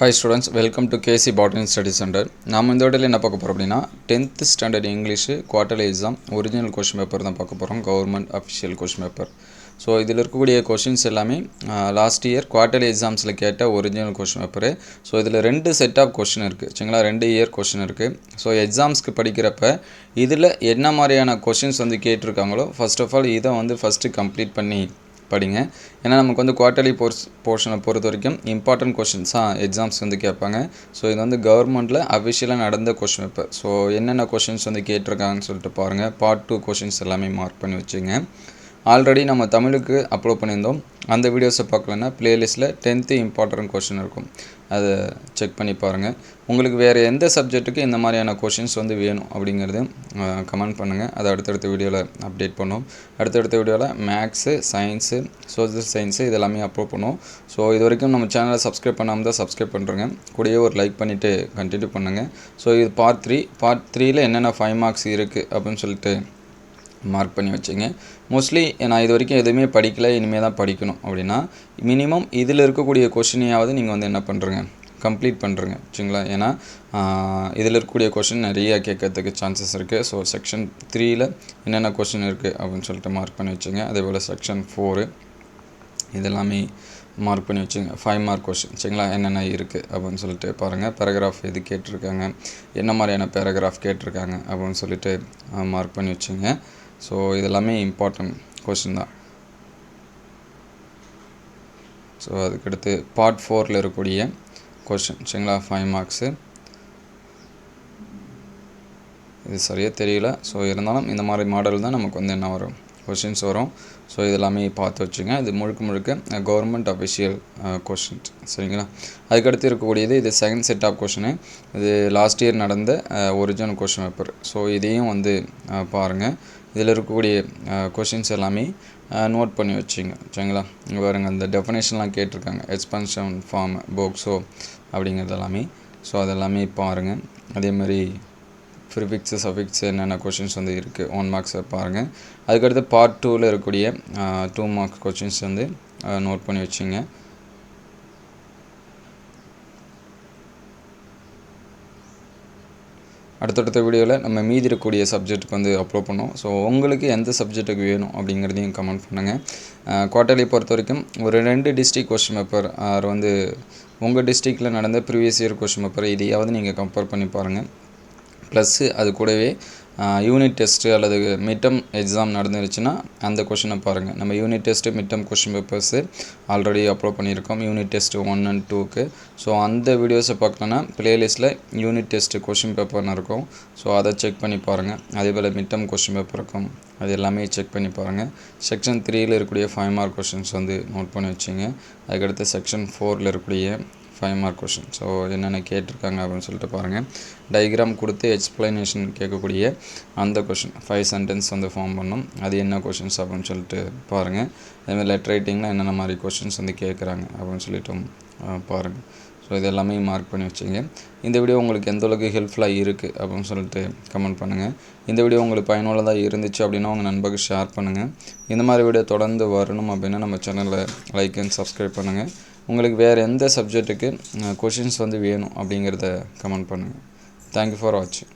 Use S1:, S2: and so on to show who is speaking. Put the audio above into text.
S1: Hi students, welcome to KC Botany Study Center. நாம் இந்த வீடியோல என்ன பார்க்க போறோம் அப்படினா 10th standard English quarterly exam original question paper தான் பார்க்க போறோம். Government official question paper. So இதில் இருக்கக்கூடிய கொஷின்ஸ் எல்லாமே லாஸ்ட் இயர் குவார்ட்டர்லி எக்ஸாம்ஸில் கேட்ட ஒரிஜினல் கொஷின் பேப்பரு. ஸோ இதில் 2 செட் ஆஃப் கொஷின் இருக்குது சரிங்களா, 2 இயர் கொஷின் இருக்குது. ஸோ எக்ஸாம்ஸ்க்கு படிக்கிறப்ப இதில் என்ன மாதிரியான கொஷின்ஸ் வந்து கேட்டிருக்காங்களோ ஃபர்ஸ்ட் ஆஃப் ஆல் இதை வந்து ஃபஸ்ட்டு கம்ப்ளீட் பண்ணி படிங்க. ஏன்னா நமக்கு வந்து குவார்ட்டர்லி போர்ஷனை பொறுத்த வரைக்கும் இம்பார்ட்டன்ட் கொஷின்ஸாக எக்ஸாம்ஸ் வந்து கேட்பாங்க. ஸோ இது வந்து கவர்மெண்ட்டில் அஃபிஷியலாக நடந்த கொஷின் பேப்பர். ஸோ என்னென்ன கொஷின்ஸ் வந்து கேட்டிருக்காங்கன்னு சொல்லிட்டு பாருங்கள். பார்ட் 2 கொஷின்ஸ் எல்லாமே மார்க் பண்ணி வச்சுங்க. ஆல்ரெடி நம்ம தமிழுக்கு அப்லோட் பண்ணியிருந்தோம். அந்த வீடியோஸை பார்க்கலன்னா ப்ளேலிஸ்ட்டில் 10th இம்பார்ட்டன்ட் கொஷின் இருக்கும், அதை செக் பண்ணி பாருங்கள். உங்களுக்கு வேறு எந்த சப்ஜெக்ட்டுக்கு இந்த மாதிரியான கொஷின்ஸ் வந்து வேணும் அப்படிங்கிறது கமெண்ட் பண்ணுங்கள். அதை அடுத்தடுத்த வீடியோவில் அப்டேட் பண்ணுவோம். அடுத்தடுத்த வீடியோவில் மேக்ஸு, சயின்ஸு, சோஷியல் சயின்ஸு இதெல்லாமே அப்லோட் பண்ணுவோம். ஸோ இது வரைக்கும் நம்ம சேனலை சப்ஸ்கிரைப் பண்ணாமல் தான் சப்ஸ்கிரைப் பண்ணுறேங்க. கூடயே ஒரு லைக் பண்ணிவிட்டு கண்டினியூ பண்ணுங்கள். ஸோ இது பார்ட் 3. பார்ட் 3ல் என்னென்ன 5 மார்க்ஸ் இருக்குது அப்படின்னு சொல்லிட்டு மார்க் பண்ணி வச்சுங்க. மோஸ்ட்லி நான் இது வரைக்கும் எதுவுமே படிக்கலை, இனிமேல் தான் படிக்கணும் அப்படின்னா மினிமம் இதில் இருக்கக்கூடிய கொஷினையாவது நீங்கள் வந்து என்ன பண்ணுறங்க, கம்ப்ளீட் பண்ணுறங்க சரிங்களா. ஏன்னா இதில் இருக்கக்கூடிய கொஷின் நிறையா கேட்கறதுக்கு சான்சஸ் இருக்குது. ஸோ செக்ஷன் 3ல் என்னென்ன கொஷின் இருக்குது அப்படின்னு சொல்லிட்டு மார்க் பண்ணி வச்சுங்க. அதே போல் செக்ஷன் 4 இதெல்லாமே மார்க் பண்ணி வச்சுங்க. 5 மார்க் கொஷின் சரிங்களா, என்னென்ன இருக்குது அப்படின்னு சொல்லிட்டு பாருங்கள். பேராகிராஃப் எது கேட்டிருக்காங்க, என்ன மாதிரியான பேராகிராஃப் கேட்டிருக்காங்க அப்படின்னு சொல்லிட்டு மார்க் பண்ணி வச்சுங்க. ஸோ இதெல்லாமே இம்பார்ட்டன்ட் கொஷின் தான். ஸோ அதுக்கடுத்து பார்ட் 4ல் இருக்கக்கூடிய கொஷின் சரிங்களா, 5 மார்க்ஸு. இது சரியாக தெரியல. ஸோ இருந்தாலும் இந்த மாதிரி மாடல் தான் நமக்கு வந்து என்ன வரும், கொஷின்ஸ் வரும். ஸோ இதெல்லாமே பார்த்து வச்சுங்க. இது முழுக்க கவர்மெண்ட் அஃபிஷியல் கொஷின்ஸ் சரிங்களா. அதுக்கடுத்து இருக்கக்கூடியது இது செகண்ட் செட் ஆஃப் கொஷினு. இது லாஸ்ட் இயர் நடந்த ஒரிஜினல் கொஷின் பேப்பர். ஸோ இதையும் வந்து பாருங்கள். இதில் இருக்கக்கூடிய கொஷின்ஸ் எல்லாமே நோட் பண்ணி வச்சுங்க சரிங்களா. இங்கே பாருங்கள், அந்த டெஃபினேஷன்லாம் கேட்டிருக்காங்க, எக்ஸ்பென்ஷன் ஃபார்ம், போக்ஸோ அப்படிங்கிறது எல்லாமே. ஸோ அதெல்லாமே பாருங்கள். அதேமாதிரி ப்ரிஃபிக்ஸு, சஃபிக்ஸு என்னென்ன கொஷின்ஸ் வந்து இருக்குது 1 மார்க்ஸை பாருங்கள். அதுக்கடுத்து பார்ட் 2ல் இருக்கக்கூடிய 2 மார்க்ஸ் கொஷின்ஸ் வந்து நோட் பண்ணி வச்சுங்க. அடுத்தடுத்த வீடியோவில் நம்ம மீதி இருக்கக்கூடிய சப்ஜெக்ட்டுக்கு வந்து அப்லோட் பண்ணோம். ஸோ உங்களுக்கு எந்த சப்ஜெக்ட்டுக்கு வேணும் அப்படிங்கிறதையும் கமெண்ட் பண்ணுங்கள். குவார்ட்டர்லி பொறுத்த வரைக்கும் ஒரு 2 டிஸ்ட்ரிக்ட் கொஷின் பேப்பர் வந்து உங்கள் டிஸ்ட்ரிக்டில் நடந்த ப்ரீவியஸ் இயர் கொஷின் பேப்பர் இதையாவது நீங்கள் கம்பேர் பண்ணி பாருங்கள். ப்ளஸ்ஸு அது கூடவே யூனிட் டெஸ்ட்டு அல்லது மிட்டம் எக்ஸாம் நடந்துருச்சுன்னா அந்த கொஷினை பாருங்கள். நம்ம unit test, midterm question papers already upload பண்ணியிருக்கோம், யூனிட் டெஸ்ட்டு 1 and 2க்கு. ஸோ அந்த வீடியோஸை பார்க்கலன்னா ப்ளேலிஸ்ட்டில் யூனிட் டெஸ்ட்டு கொஷின் பேப்பர்னு இருக்கும். ஸோ அதை செக் பண்ணி பாருங்கள். அதேபோல் மிட்டம் கொஷின் பேப்பர் இருக்கும், அது எல்லாமே செக் பண்ணி பாருங்கள். செக்ஷன் 3ல் இருக்கக்கூடிய 5 மார்க் கொஷின்ஸ் வந்து நோட் பண்ணி வச்சுங்க. அதுக்கடுத்து செக்ஷன் 4ல் இருக்கக்கூடிய 5 மார்க் கொஷின். ஸோ என்னென்ன கேட்டிருக்காங்க அப்படின்னு சொல்லிட்டு பாருங்கள். டயக்ராம் கொடுத்து எக்ஸ்ப்ளனேஷன் கேட்கக்கூடிய அந்த கொஷின் 5 சென்டென்ஸ் வந்து ஃபார்ம் பண்ணும், அது என்ன கொஷின்ஸ் அப்படின்னு சொல்லிட்டு பாருங்கள். அதேமாதிரி லெட்டர் ரைட்டிங்கில் என்னென்ன மாதிரி கொஷின்ஸ் வந்து கேட்குறாங்க அப்படின்னு சொல்லிட்டு பாருங்கள். ஸோ இது எல்லாமே மார்க் பண்ணி வச்சுங்க. இந்த வீடியோ உங்களுக்கு எந்த அளவுக்கு ஹெல்ப்ஃபுல்லாக இருக்குது அப்படின்னு சொல்லிட்டு கமெண்ட் பண்ணுங்கள். இந்த வீடியோ உங்களுக்கு பயனுள்ளதாக இருந்துச்சு அப்படின்னா உங்கள் நண்பருக்கு ஷேர் பண்ணுங்கள். இந்த மாதிரி வீடியோ தொடர்ந்து வரணும் அப்படின்னா நம்ம சேனலில் லைக் அண்ட் சப்ஸ்கிரைப் பண்ணுங்கள். உங்களுக்கு வேறு எந்த சப்ஜெக்ட்டுக்கு கொஷின்ஸ் வந்து வேணும் அப்படிங்கிறத கமெண்ட் பண்ணுங்கள். தேங்க்யூ ஃபார் வாட்சிங்.